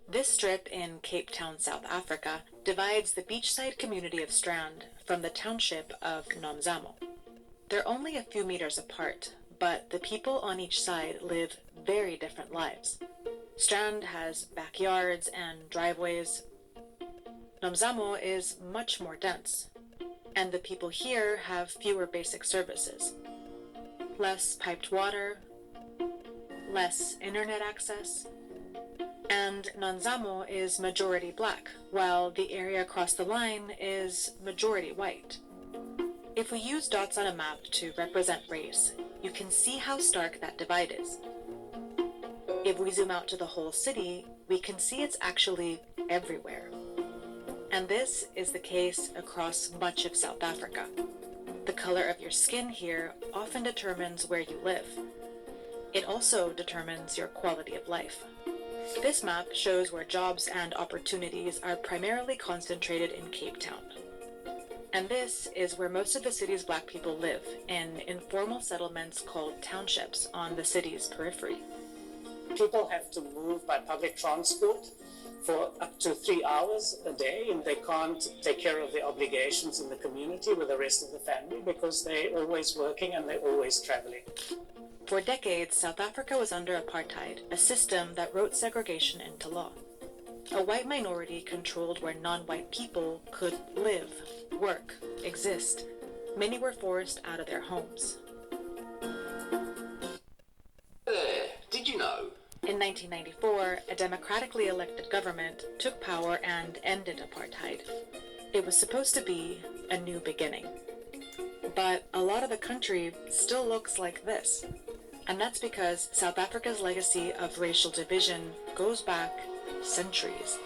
This strip in Cape Town, South Africa, divides the beachside community of Strand from the township of Nomzamo. They're only a few meters apart, but the people on each side live very different lives. Strand has backyards and driveways. Nomzamo is much more dense, and the people here have fewer basic services. Less piped water, less internet access, and Nomzamo is majority black, while the area across the line is majority white. If we use dots on a map to represent race, you can see how stark that divide is. If we zoom out to the whole city, we can see it's actually everywhere. And this is the case across much of South Africa. The color of your skin here often determines where you live. It also determines your quality of life. This map shows where jobs and opportunities are primarily concentrated in Cape Town. And this is where most of the city's black people live, in informal settlements called townships on the city's periphery. People have to move by public transport for up to 3 hours a day, and they can't take care of their obligations in the community with the rest of the family because they're always working and they're always traveling. For decades, South Africa was under apartheid, a system that wrote segregation into law. A white minority controlled where non-white people could live, work, exist. Many were forced out of their homes. Did you know? In 1994, a democratically elected government took power and ended apartheid. It was supposed to be a new beginning. But a lot of the country still looks like this. And that's because South Africa's legacy of racial division goes back centuries.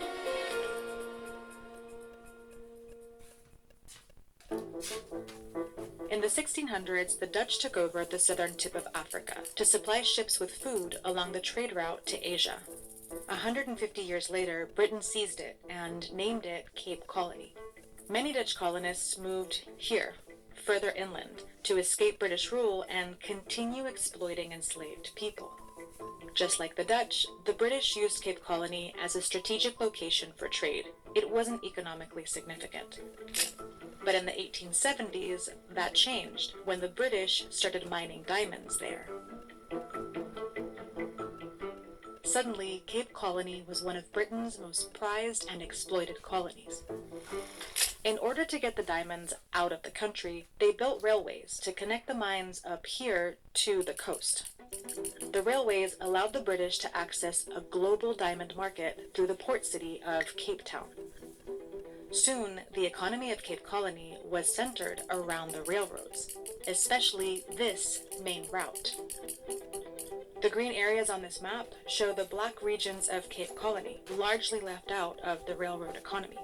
In the 1600s, the Dutch took over the southern tip of Africa to supply ships with food along the trade route to Asia. 150 years later, Britain seized it and named it Cape Colony. Many Dutch colonists moved here, further inland, to escape British rule and continue exploiting enslaved people. Just like the Dutch, the British used Cape Colony as a strategic location for trade. It wasn't economically significant. But in the 1870s, that changed when the British started mining diamonds there. Suddenly, Cape Colony was one of Britain's most prized and exploited colonies. In order to get the diamonds out of the country, they built railways to connect the mines up here to the coast. The railways allowed the British to access a global diamond market through the port city of Cape Town. Soon, the economy of Cape Colony was centered around the railroads, especially this main route. The green areas on this map show the black regions of Cape Colony, largely left out of the railroad economy.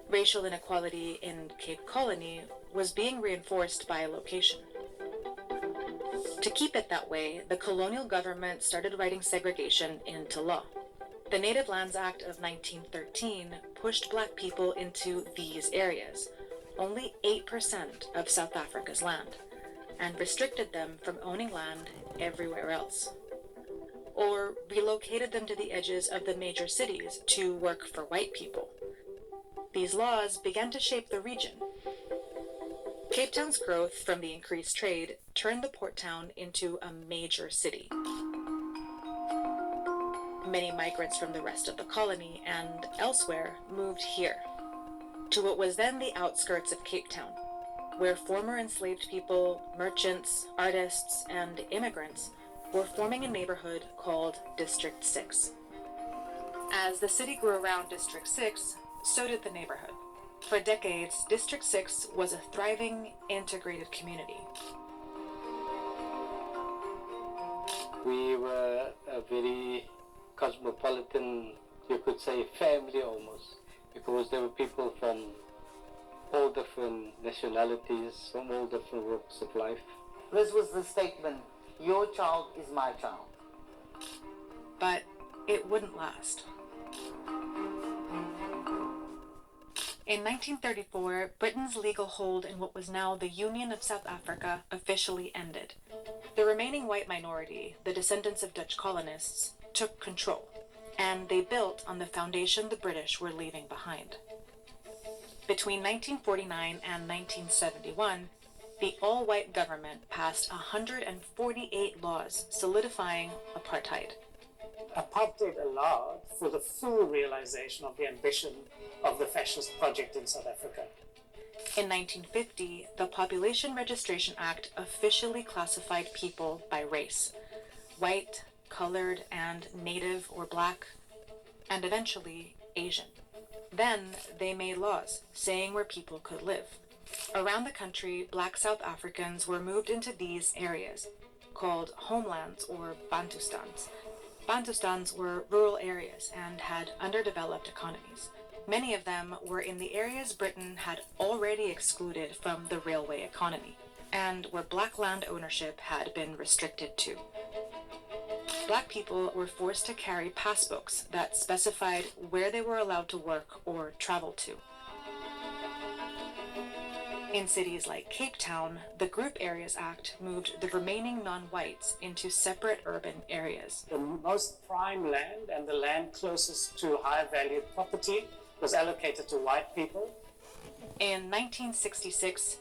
Racial inequality in Cape Colony was being reinforced by location. To keep it that way, the colonial government started writing segregation into law. The Native Lands Act of 1913 pushed black people into these areas, only 8% of South Africa's land, and restricted them from owning land everywhere else, or relocated them to the edges of the major cities to work for white people. These laws began to shape the region. Cape Town's growth from the increased trade turned the port town into a major city. Many migrants from the rest of the colony and elsewhere moved here, to what was then the outskirts of Cape Town, where former enslaved people, merchants, artists, and immigrants were forming a neighborhood called District 6. As the city grew around District 6, so did the neighborhood. For decades, District 6 was a thriving, integrated community. We were a very cosmopolitan, you could say, family almost, because there were people from all different nationalities, from all different walks of life. This was the statement, your child is my child. But it wouldn't last. In 1934, Britain's legal hold in what was now the Union of South Africa officially ended. The remaining white minority, the descendants of Dutch colonists, took control, and they built on the foundation the British were leaving behind. Between 1949 and 1971, the all-white government passed 148 laws solidifying apartheid. Apartheid allowed for the full realization of the ambition of the fascist project in South Africa. In 1950, the Population Registration Act officially classified people by race: white, colored, and native or black, and eventually Asian. Then they made laws saying where people could live. Around the country, black South Africans were moved into these areas, called homelands or Bantustans. Bantustans were rural areas and had underdeveloped economies. Many of them were in the areas Britain had already excluded from the railway economy, and where black land ownership had been restricted too. Black people were forced to carry passbooks that specified where they were allowed to work or travel to. In cities like Cape Town, the Group Areas Act moved the remaining non-whites into separate urban areas. The most prime land and the land closest to high-valued property was allocated to white people. In 1966,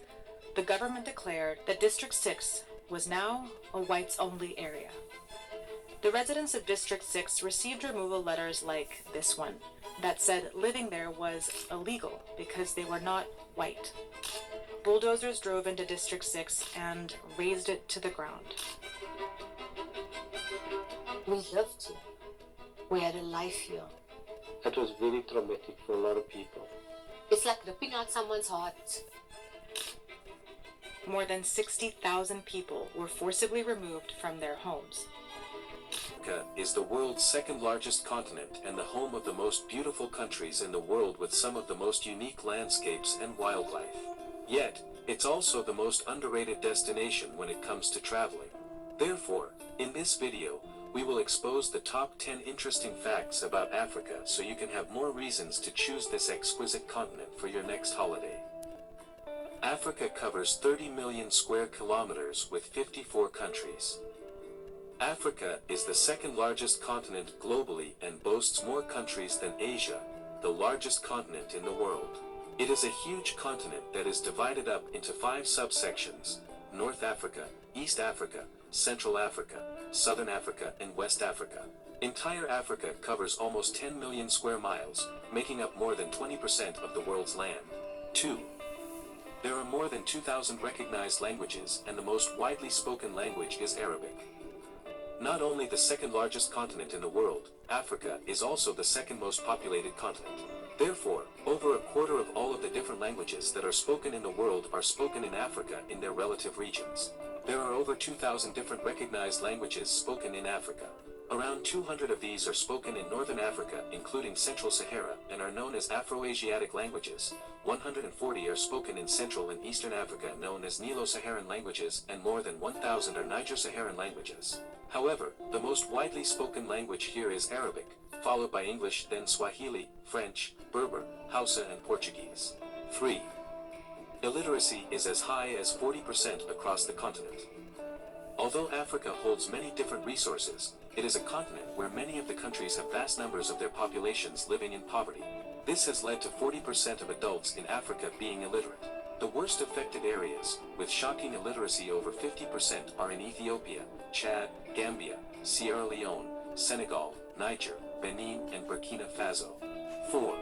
the government declared that District 6 was now a whites-only area. The residents of District 6 received removal letters like this one that said living there was illegal because they were not white. Bulldozers drove into District 6 and razed it to the ground. We lived here. We had a life here. It was very traumatic for a lot of people. It's like ripping out someone's heart. More than 60,000 people were forcibly removed from their homes. Africa is the world's second largest continent and the home of the most beautiful countries in the world with some of the most unique landscapes and wildlife. Yet, it's also the most underrated destination when it comes to traveling. Therefore, in this video, we will expose the top 10 interesting facts about Africa so you can have more reasons to choose this exquisite continent for your next holiday. Africa covers 30 million square kilometers with 54 countries. Africa is the second largest continent globally and boasts more countries than Asia, the largest continent in the world. It is a huge continent that is divided up into 5 subsections: North Africa, East Africa, Central Africa, Southern Africa, and West Africa. Entire Africa covers almost 10 million square miles, making up more than 20% of the world's land. 2. There are more than 2,000 recognized languages, and the most widely spoken language is Arabic. Not only the second largest continent in the world, Africa is also the second most populated continent. Therefore, over a quarter of all of the different languages that are spoken in the world are spoken in Africa in their relative regions. There are over 2,000 different recognized languages spoken in Africa. Around 200 of these are spoken in Northern Africa, including Central Sahara, and are known as Afro-Asiatic languages. 140 are spoken in Central and Eastern Africa, known as Nilo-Saharan languages, and more than 1,000 are Niger-Saharan languages. However, the most widely spoken language here is Arabic, followed by English, then Swahili, French, Berber, Hausa, and Portuguese. 3. Illiteracy is as high as 40% across the continent. Although Africa holds many different resources, it is a continent where many of the countries have vast numbers of their populations living in poverty. This has led to 40% of adults in Africa being illiterate. The worst affected areas, with shocking illiteracy over 50%, are in Ethiopia, Chad, Gambia, Sierra Leone, Senegal, Niger, Benin, and Burkina Faso. 4.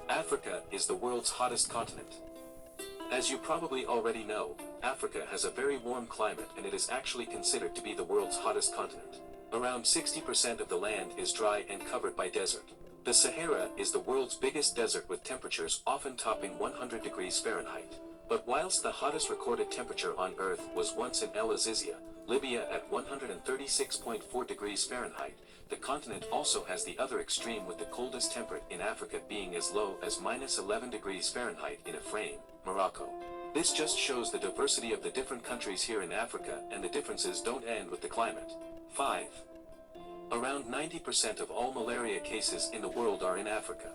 Africa is the world's hottest continent. As you probably already know, Africa has a very warm climate and it is actually considered to be the world's hottest continent. Around 60% of the land is dry and covered by desert. The Sahara is the world's biggest desert with temperatures often topping 100 degrees Fahrenheit. But whilst the hottest recorded temperature on Earth was once in El Azizia, Libya at 136.4 degrees Fahrenheit, the continent also has the other extreme with the coldest temperature in Africa being as low as minus 11 degrees Fahrenheit in Afraim, Morocco. This just shows the diversity of the different countries here in Africa, and the differences don't end with the climate. 5. Around 90% of all malaria cases in the world are in Africa.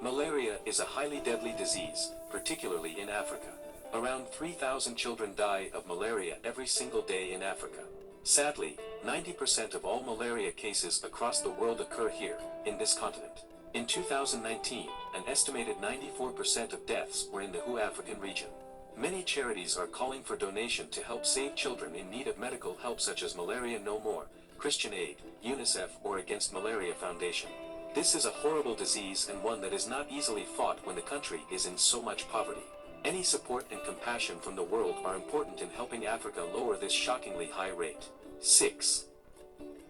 Malaria is a highly deadly disease, particularly in Africa. Around 3,000 children die of malaria every single day in Africa. Sadly, 90% of all malaria cases across the world occur here, in this continent. In 2019, an estimated 94% of deaths were in the WHO African region. Many charities are calling for donation to help save children in need of medical help such as Malaria No More, Christian Aid, UNICEF or Against Malaria Foundation. This is a horrible disease and one that is not easily fought when the country is in so much poverty. Any support and compassion from the world are important in helping Africa lower this shockingly high rate. 6.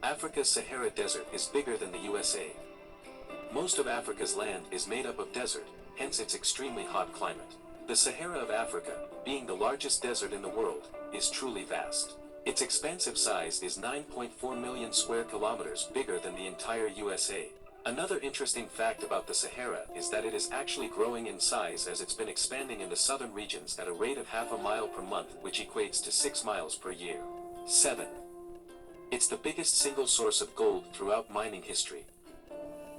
Africa's Sahara Desert is bigger than the USA. Most of Africa's land is made up of desert, hence its extremely hot climate. The Sahara of Africa, being the largest desert in the world, is truly vast. Its expansive size is 9.4 million square kilometers bigger than the entire USA. Another interesting fact about the Sahara is that it is actually growing in size as it's been expanding in the southern regions at a rate of half a mile per month, which equates to 6 miles per year. 7. It's the biggest single source of gold throughout mining history.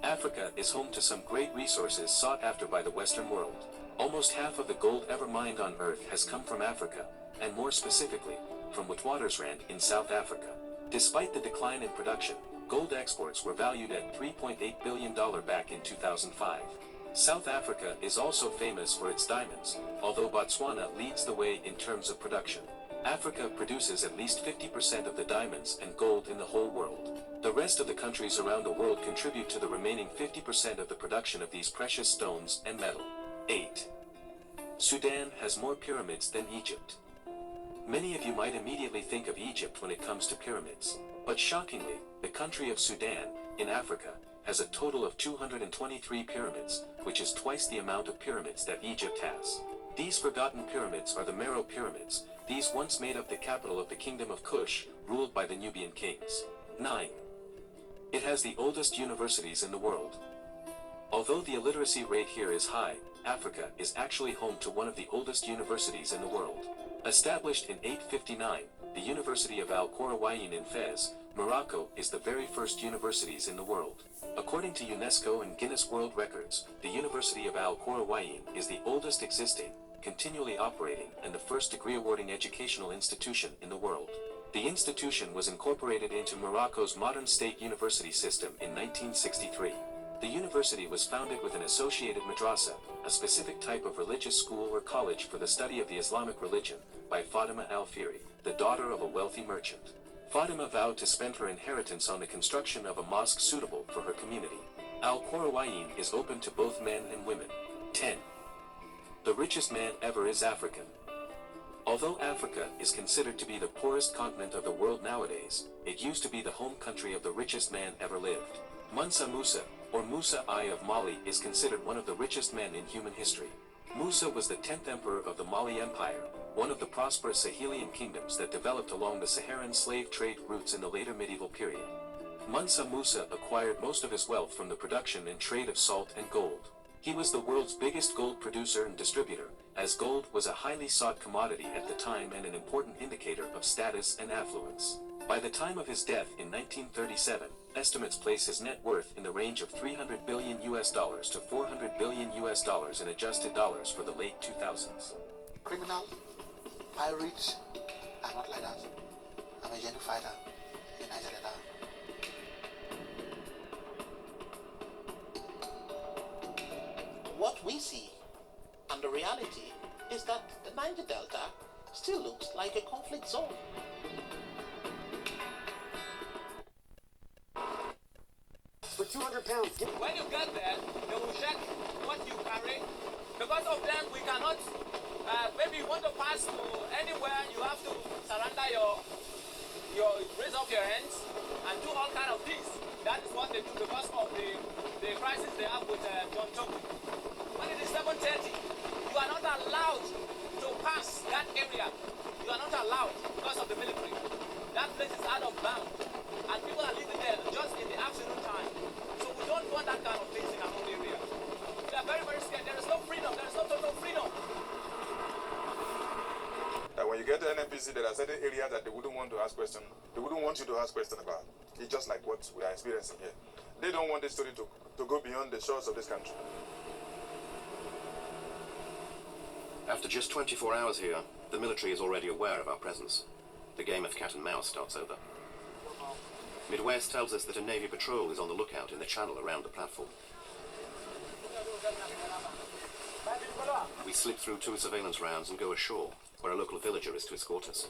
Africa is home to some great resources sought after by the Western world. Almost half of the gold ever mined on Earth has come from Africa, and more specifically, from Witwatersrand in South Africa. Despite the decline in production, gold exports were valued at $3.8 billion back in 2005. South Africa is also famous for its diamonds, although Botswana leads the way in terms of production. Africa produces at least 50% of the diamonds and gold in the whole world. The rest of the countries around the world contribute to the remaining 50% of the production of these precious stones and metal. 8. Sudan has more pyramids than Egypt. Many of you might immediately think of Egypt when it comes to pyramids. But shockingly, the country of Sudan, in Africa, has a total of 223 pyramids, which is twice the amount of pyramids that Egypt has. These forgotten pyramids are the Meroe pyramids. These once made up the capital of the kingdom of Kush, ruled by the Nubian kings. 9. It has the oldest universities in the world. Although the illiteracy rate here is high, Africa is actually home to one of the oldest universities in the world. Established in 859, the University of Al-Qarawiyyin in Fez, Morocco is the very first universities in the world. According to UNESCO and Guinness World Records, the University of Al-Qarawiyyin is the oldest existing, continually operating, and the first degree-awarding educational institution in the world. The institution was incorporated into Morocco's modern state university system in 1963. The university was founded with an associated madrasa, a specific type of religious school or college for the study of the Islamic religion, by Fatima al-Fihri, the daughter of a wealthy merchant. Fatima vowed to spend her inheritance on the construction of a mosque suitable for her community. Al-Qarawiyyin is open to both men and women. 10. The richest man ever is African. Although Africa is considered to be the poorest continent of the world nowadays, it used to be the home country of the richest man ever lived. Mansa Musa, or Musa I of Mali, is considered one of the richest men in human history. Musa was the 10th emperor of the Mali Empire, one of the prosperous Sahelian kingdoms that developed along the Saharan slave trade routes in the later medieval period. Mansa Musa acquired most of his wealth from the production and trade of salt and gold. He was the world's biggest gold producer and distributor, as gold was a highly sought commodity at the time and an important indicator of status and affluence. By the time of his death in 1937, estimates place his net worth in the range of $300 billion to $400 billion in adjusted dollars for the late 2000s. Criminal, pirates are not like that. I'm a genofighter in Niger Delta. What we see and the reality is that the Niger Delta still looks like a conflict zone. For 200 pounds. When you get there, they will check what you carry. Because of them, we cannot, maybe you want to pass to anywhere, you have to surrender your raise up your hands and do all kind of things. That is what they do because of the crisis they have with John Toku. When it is 7:30, you are not allowed to pass that area. You are not allowed because of the military. That place is out of bounds. And people are living there just in the afternoon time. So we don't want that kind of things in our own area. We are very, very scared. There is no freedom. There is no total freedom. That when you get to NNPC, there are certain areas that they wouldn't want to ask questions. They wouldn't want you to ask questions about. It's just like what we are experiencing here. They don't want this story to go beyond the shores of this country. After just 24 hours here, the military is already aware of our presence. The game of cat and mouse starts over. Midwest tells us that a Navy patrol is on the lookout in the channel around the platform. We slip through 2 surveillance rounds and go ashore, where a local villager is to escort us.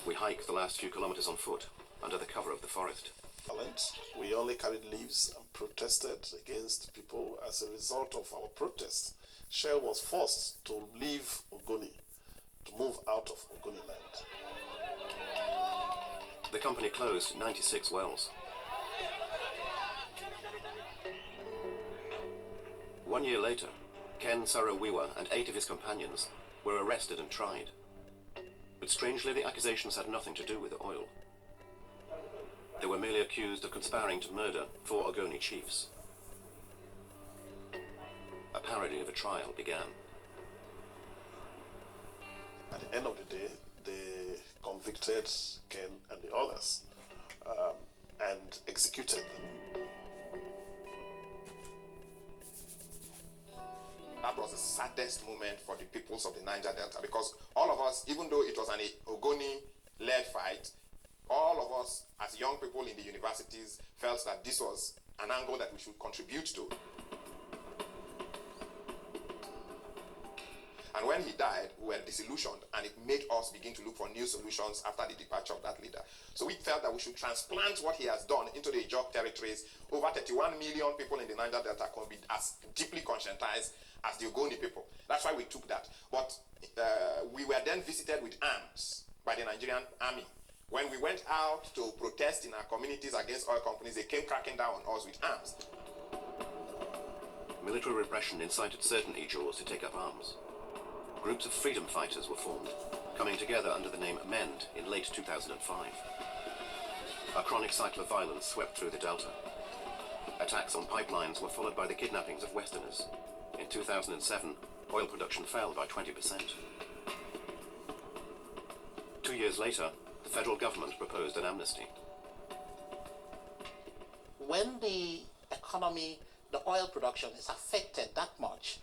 We hike the last few kilometers on foot, under the cover of the forest. We only carried leaves and protested against people. As a result of our protest, Shell was forced to leave Ogoni, to move out of Ogoni land. The company closed 96 wells. 1 year later, Ken Saro-Wiwa and 8 of his companions were arrested and tried. But strangely, the accusations had nothing to do with the oil. They were merely accused of conspiring to murder 4 Ogoni chiefs. A parody of a trial began. At the end of the day, they convicted Ken and the others and executed them. That was the saddest moment for the peoples of the Niger Delta, because all of us, even though it was an Ogoni-led fight, all of us as young people in the universities felt that this was an angle that we should contribute to. And when he died, we were disillusioned, and it made us begin to look for new solutions after the departure of that leader. So we felt that we should transplant what he has done into the Ijok territories. Over 31 million people in the Niger Delta can be as deeply conscientized as the Ogoni people. That's why we took that. But we were then visited with arms by the Nigerian army. When we went out to protest in our communities against oil companies, they came cracking down on us with arms. Military repression incited certain Ijos to take up arms. Groups of freedom fighters were formed, coming together under the name MEND in late 2005. A chronic cycle of violence swept through the Delta. Attacks on pipelines were followed by the kidnappings of Westerners. In 2007, oil production fell by 20%. 2 years later, the federal government proposed an amnesty. When the economy, the oil production is affected that much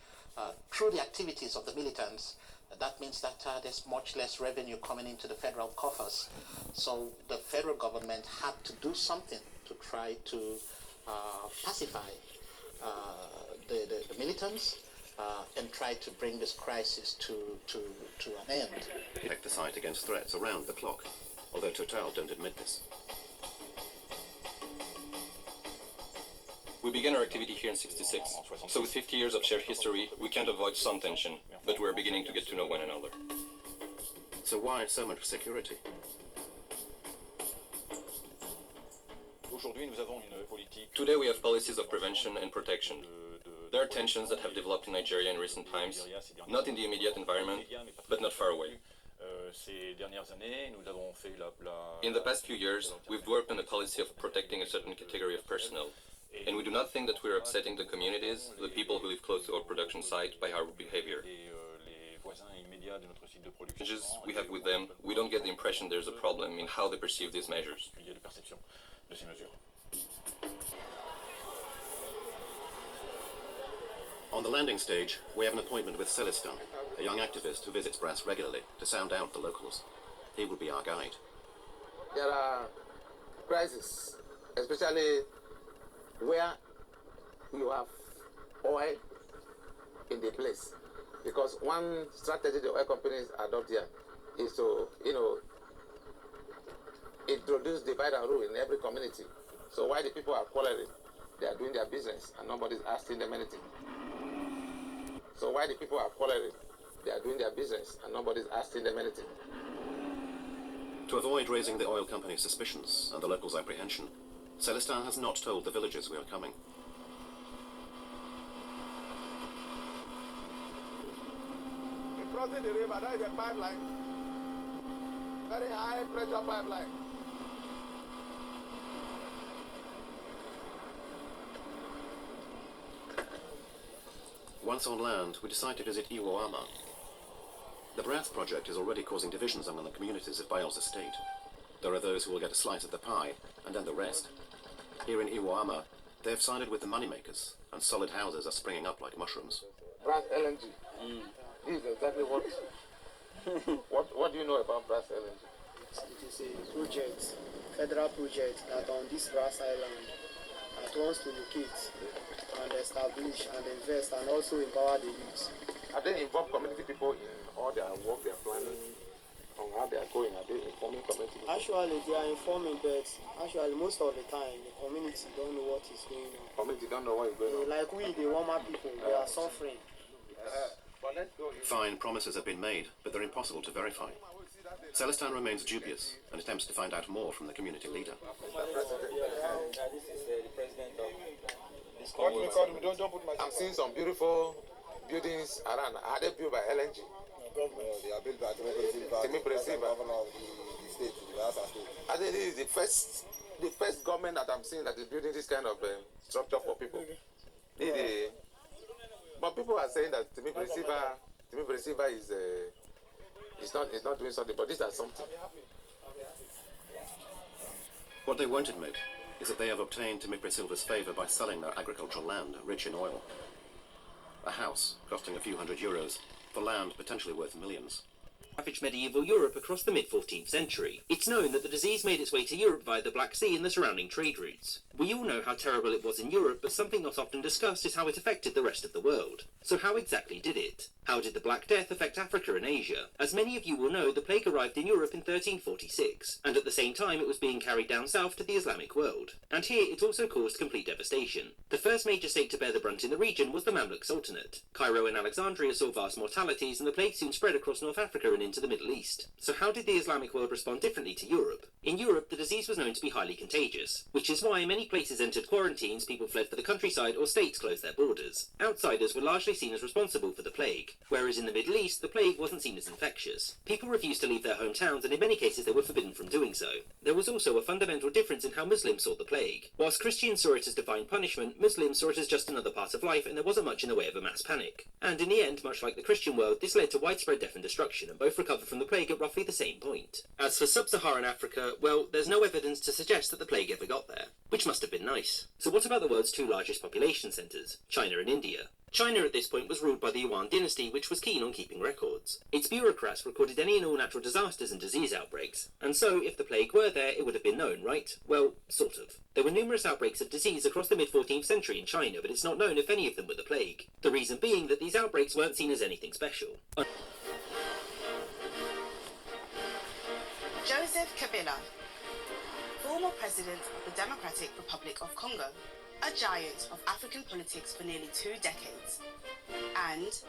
through the activities of the militants, that means that there's much less revenue coming into the federal coffers. So the federal government had to do something to try to pacify the militants and try to bring this crisis to an end. Protect the site against threats around the clock, although Total don't admit this. We began our activity here in '66, so with 50 years of shared history, we can't avoid some tension, but we're beginning to get to know one another. So why so much security? Today we have policies of prevention and protection. There are tensions that have developed in Nigeria in recent times, not in the immediate environment, but not far away. In the past few years, we've worked on a policy of protecting a certain category of personnel. And we do not think that we are upsetting the communities, the people who live close to our production site, by our behavior. Challenges we have with them, we don't get the impression there's a problem in how they perceive these measures. On the landing stage, we have an appointment with Celestin, a young activist who visits Brass regularly to sound out the locals. He will be our guide. There are crises, especially where you have oil in the place, because one strategy the oil companies adopt here is to, introduce divide and rule in every community. So while the people are quarreling, they are doing their business and nobody's asking them anything. So while the people are quarreling, they are doing their business and nobody's asking them anything. To avoid raising the oil company's suspicions and the locals' apprehension, Celestin has not told the villagers we are coming. Crossing the river, that is a pipeline. Very high pressure pipeline. Once on land, we decide to visit Iwoama. The Brass project is already causing divisions among the communities of Bayelsa State. There are those who will get a slice of the pie, and then the rest. Here in Iwoama, they have sided with the moneymakers, and solid houses are springing up like mushrooms. Brass LNG. This is exactly what do you know about brass LNG? It is a project, federal project that on this grass island that wants to locate and establish and invest and also empower the youth. Have they involved community people in all their work they are planning on how they are going? Are they informing community people? Actually, they are informing, but actually most of the time the community don't know what is going on. Community don't know what is going on. Like we, the Wama people, they are suffering. Fine promises have been made, but they're impossible to verify. Celestin remains dubious and attempts to find out more from the community leader. I'm seeing some beautiful buildings around. Are they built by LNG? They are built by Timmy Presiva, governor of the state, the Asa state. I think this is the first government that I'm seeing that is building this kind of structure for people. But people are saying that Timmy Presiva is not doing something, but these are something. What they won't admit is that they have obtained Timipre Silva's favour by selling their agricultural land, rich in oil. A house costing a few €100, for land potentially worth millions. Ravaged medieval Europe across the mid-14th century. It's known that the disease made its way to Europe via the Black Sea and the surrounding trade routes. We all know how terrible it was in Europe, but something not often discussed is how it affected the rest of the world. So how exactly did it? How did the Black Death affect Africa and Asia? As many of you will know, the plague arrived in Europe in 1346, and at the same time it was being carried down south to the Islamic world. And here it also caused complete devastation. The first major state to bear the brunt in the region was the Mamluk Sultanate. Cairo and Alexandria saw vast mortalities, and the plague soon spread across North Africa and into the Middle East. So how did the Islamic world respond differently to Europe? In Europe, the disease was known to be highly contagious, which is why many places entered quarantines, people fled for the countryside, or states closed their borders. Outsiders were largely seen as responsible for the plague, whereas in the Middle East, the plague wasn't seen as infectious. People refused to leave their hometowns, and in many cases they were forbidden from doing so. There was also a fundamental difference in how Muslims saw the plague. Whilst Christians saw it as divine punishment, Muslims saw it as just another part of life, and there wasn't much in the way of a mass panic. And in the end, much like the Christian world, this led to widespread death and destruction, and both recovered from the plague at roughly the same point. As for sub-Saharan Africa, well, there's no evidence to suggest that the plague ever got there, which must have been nice. So what about the world's two largest population centres, China and India? China at this point was ruled by the Yuan dynasty, which was keen on keeping records. Its bureaucrats recorded any and all natural disasters and disease outbreaks, and so if the plague were there, it would have been known, right? Well, sort of. There were numerous outbreaks of disease across the mid-14th century in China, but it's not known if any of them were the plague. The reason being that these outbreaks weren't seen as anything special. Joseph Kabila, former president of the Democratic Republic of Congo, a giant of African politics for nearly 2 decades, and,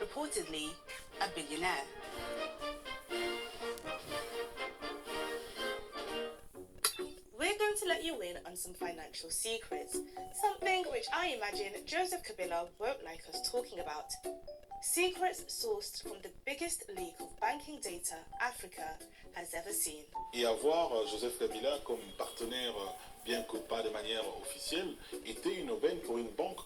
reportedly, a billionaire. We're going to let you in on some financial secrets, something which I imagine Joseph Kabila won't like us talking about. Secrets sourced from the biggest leak of banking data Africa has ever seen. Et avoir Joseph Kabila comme partenaire, bien que pas de manière officielle, était une aubaine pour une banque.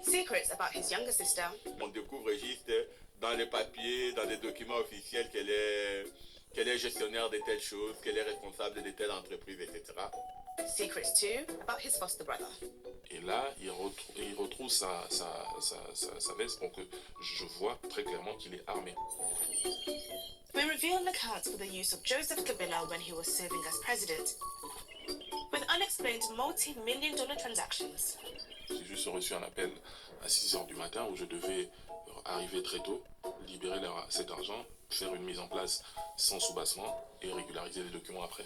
Secrets about his younger sister. On découvre juste dans les papiers, dans les documents officiels qu'elle est gestionnaire de telles choses, qu'elle est responsable de telles entreprises, etc. Secrets too about his foster brother. Et là, il retrouve sa veste, donc je vois très clairement qu'il est armé. We reveal accounts for the use of Joseph Kabila when he was serving as president, with unexplained multi-million-dollar transactions. J'ai juste reçu un appel à 6 h du matin où je devais arriver très tôt, libérer cet argent, faire une mise en place sans soubassement et régulariser les documents après.